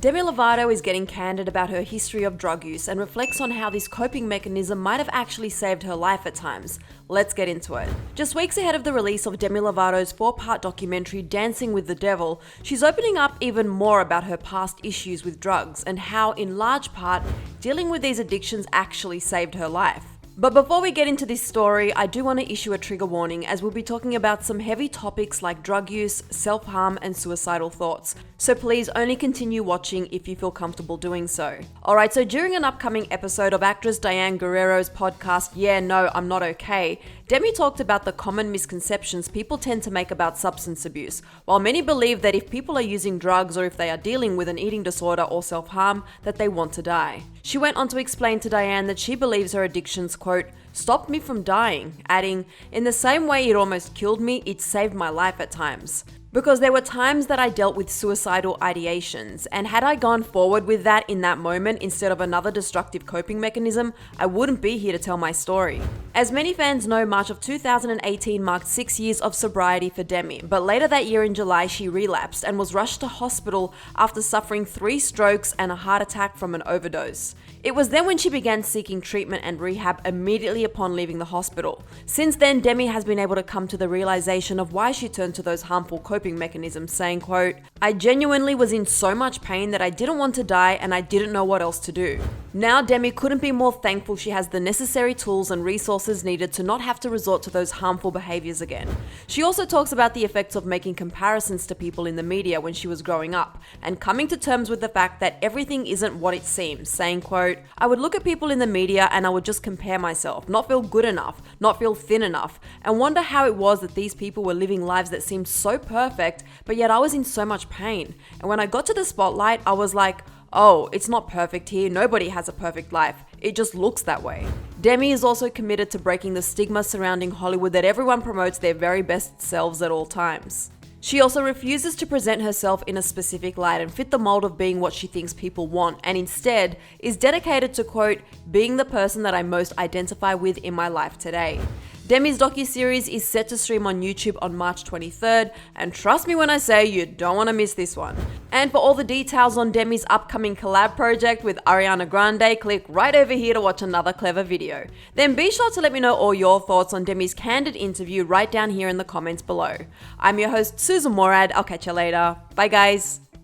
Demi Lovato is getting candid about her history of drug use and reflects on how this coping mechanism might have actually saved her life at times. Let's get into it. Just weeks ahead of the release of Demi Lovato's 4-part documentary Dancing with the Devil, she's opening up even more about her past issues with drugs and how, in large part, dealing with these addictions actually saved her life. But before we get into this story, I do want to issue a trigger warning as we'll be talking about some heavy topics like drug use, self-harm, and suicidal thoughts. So please only continue watching if you feel comfortable doing so. Alright, so during an upcoming episode of actress Diane Guerrero's podcast, Yeah, No, I'm Not Okay, Demi talked about the common misconceptions people tend to make about substance abuse. While many believe that if people are using drugs or if they are dealing with an eating disorder or self-harm, that they want to die. She went on to explain to Diane that she believes her addictions, quote, stopped me from dying, adding, in the same way it almost killed me, it saved my life at times. Because there were times that I dealt with suicidal ideations, and had I gone forward with that in that moment instead of another destructive coping mechanism, I wouldn't be here to tell my story. As many fans know, March of 2018 marked 6 years of sobriety for Demi, but later that year in July she relapsed and was rushed to hospital after suffering 3 strokes and a heart attack from an overdose. It was then when she began seeking treatment and rehab immediately upon leaving the hospital. Since then, Demi has been able to come to the realization of why she turned to those harmful coping mechanisms, saying, quote, I genuinely was in so much pain that I didn't want to die and I didn't know what else to do. Now, Demi couldn't be more thankful she has the necessary tools and resources needed to not have to resort to those harmful behaviors again. She also talks about the effects of making comparisons to people in the media when she was growing up and coming to terms with the fact that everything isn't what it seems, saying, quote, I would look at people in the media and I would just compare myself, not feel good enough, not feel thin enough, and wonder how it was that these people were living lives that seemed so perfect, but yet I was in so much pain. And when I got to the spotlight, I was like, oh, it's not perfect here, nobody has a perfect life, it just looks that way. Demi is also committed to breaking the stigma surrounding Hollywood that everyone promotes their very best selves at all times. She also refuses to present herself in a specific light and fit the mold of being what she thinks people want, and instead is dedicated to, quote, being the person that I most identify with in my life today. Demi's docuseries is set to stream on YouTube on March 23rd, and trust me when I say you don't want to miss this one. And for all the details on Demi's upcoming collab project with Ariana Grande, click right over here to watch another clever video. Then be sure to let me know all your thoughts on Demi's candid interview right down here in the comments below. I'm your host, Susan Morad. I'll catch you later. Bye guys.